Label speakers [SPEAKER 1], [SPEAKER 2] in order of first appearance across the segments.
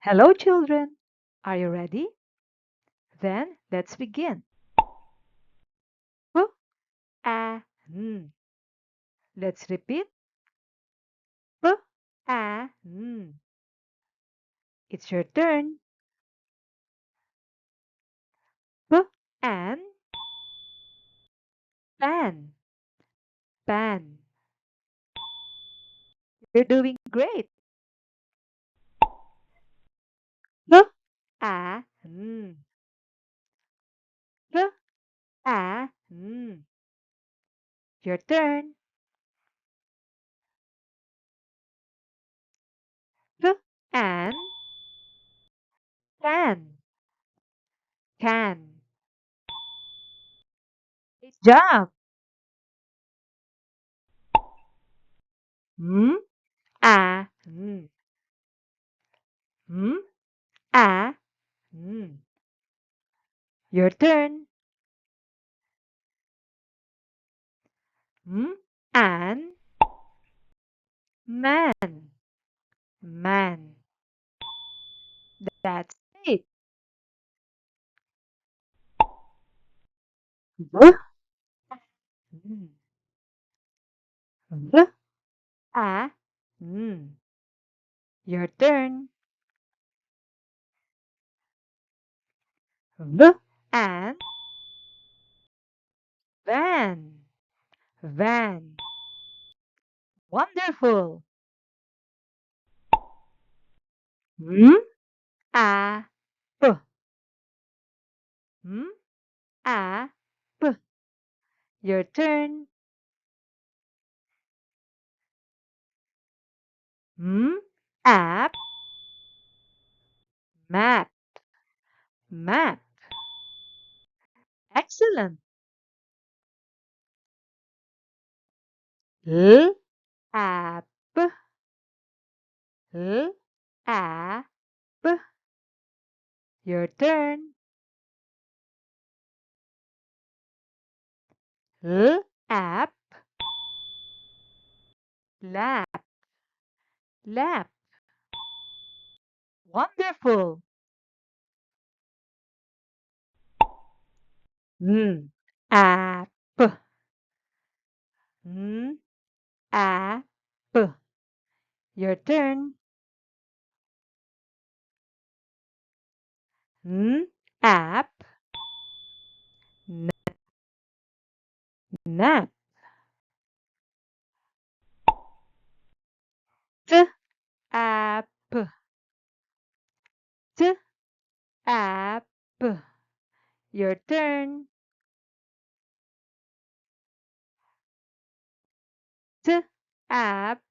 [SPEAKER 1] Hello, children. Are you ready? Then let's begin. P, a, n. Let's repeat. P, a, n. It's your turn. P, and pan. Pan. You're doing great. P, a, n. P, a, n. Your turn. P, and can. Can. Great job. M, a, n. M, a, n. Your turn. M, and man. Man. That's it. V, mm, v, a, mm. Your turn. V, and van. Van. Wonderful. M, a, p. M, a, p. Your turn. M, app. Map. Map. Excellent. L, app. L, app. Your turn. L, app. Lap. Lap. Wonderful. Mm. App. Mm. App. Your turn. Mm. App. Nap. T. App. T. App. Your turn. T. App.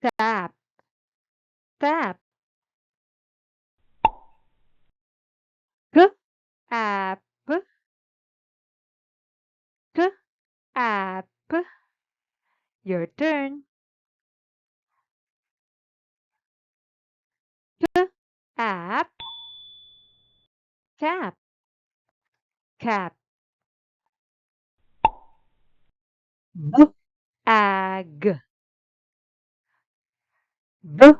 [SPEAKER 1] Tap. Tap. K. App. K. App. Your turn. K. App. Cap. Cap. B. Ag. B.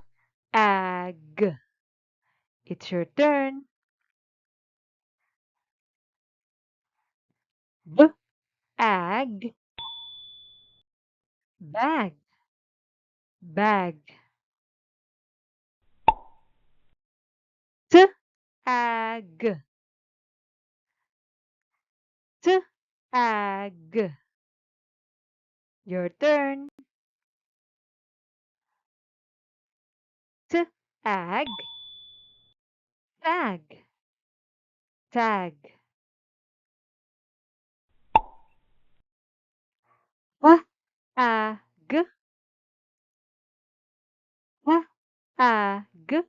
[SPEAKER 1] Ag. It's your turn. B. Ag. Bag. Bag. T. Ag. T. Ag. Your turn. T. Ag. Tag. Tag. W. Ag. W. Ag.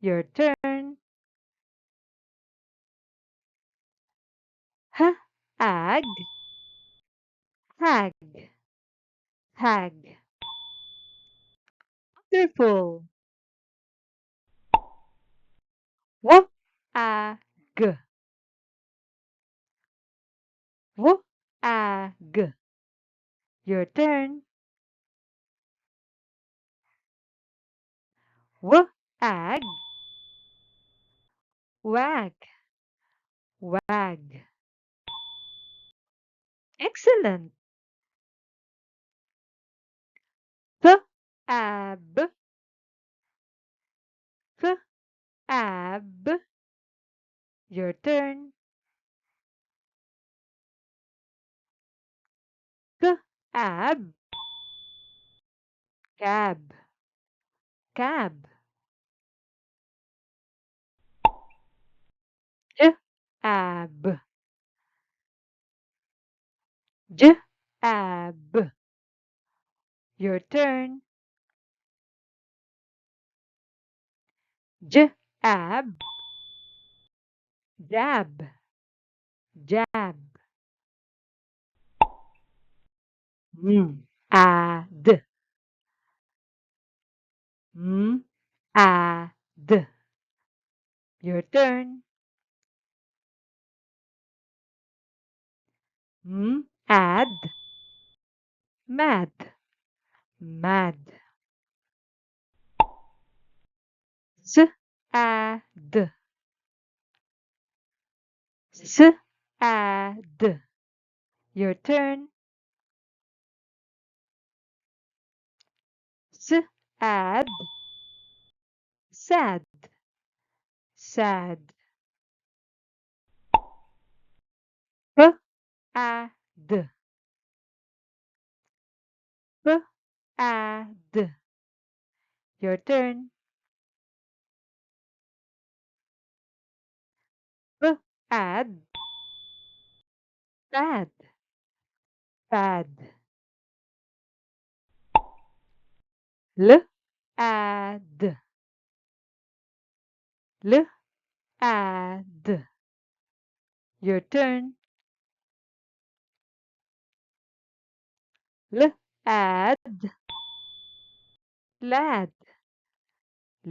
[SPEAKER 1] Your turn. H. Ag. Hag. Hag. Wonderful. W. Ag. W. Ag. Your turn. ag, wag, wag. Excellent. Ab, ab. Your turn. Ab, cab, cab. J, ab, j, ab. Your turn. J, ab, jab, jab. Ad, ad. Your turn. Add, mad, mad. S, ad, s, ad. Your turn. S, ad, sad, sad. P, ad, p, ad. Your turn. P, ad, sad, sad. L, ad, l, ad. Your turn. L, ad, lad,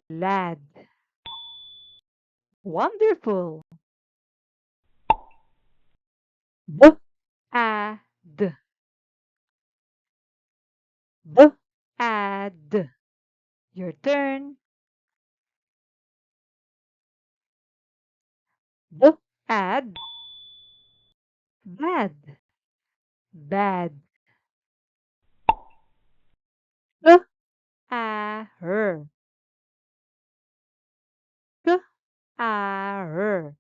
[SPEAKER 1] lad. Wonderful. B, ad, b, ad. Your turn. B, ad, bad, bad. K, a, r, k, a, r.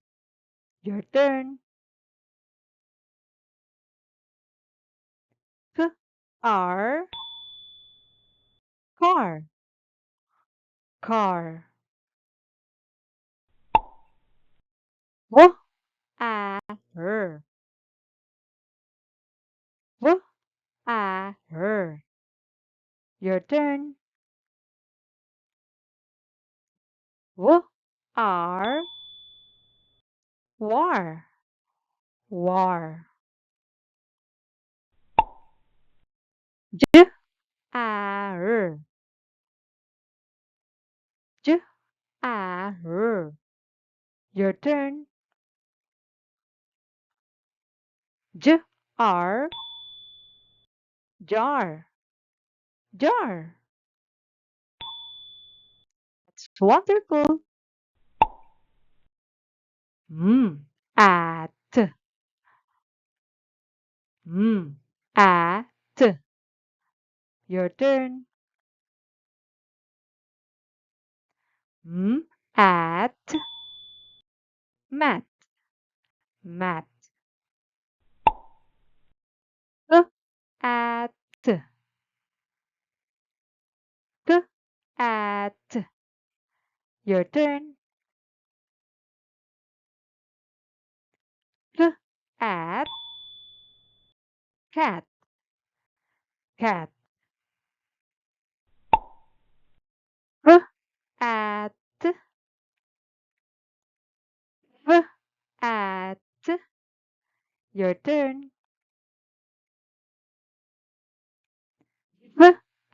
[SPEAKER 1] Your turn. K, r, car, car. W, a, r, w, a, r. Your turn. W, r, war, war. J, a, r, j, a, r. Your turn. J, r, jar, jar. It's wonderful. At, at. Your turn. At, mat, mat. At, at. Your turn. At, cat, cat. At, at. Your turn.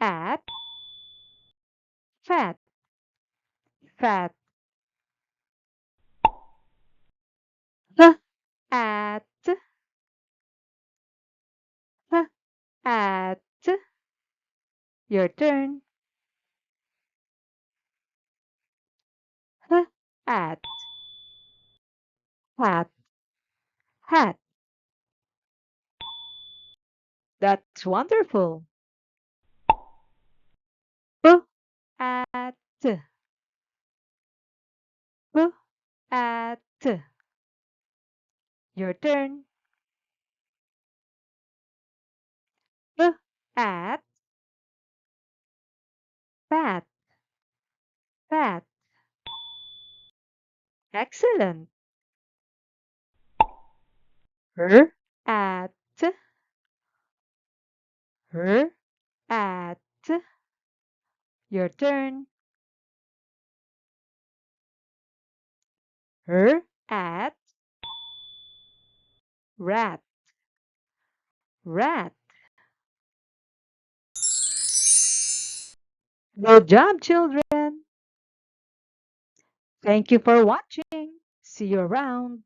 [SPEAKER 1] At, fat, fat. At, at. Your turn. At. Hat. Hat. That's wonderful. B. At. B. At. Your turn. B. At. Bat. Bat. Excellent. Her. At. Her. At. Your turn. Her. At. Rat. Rat. Good job, children. Thank you for watching. See you around.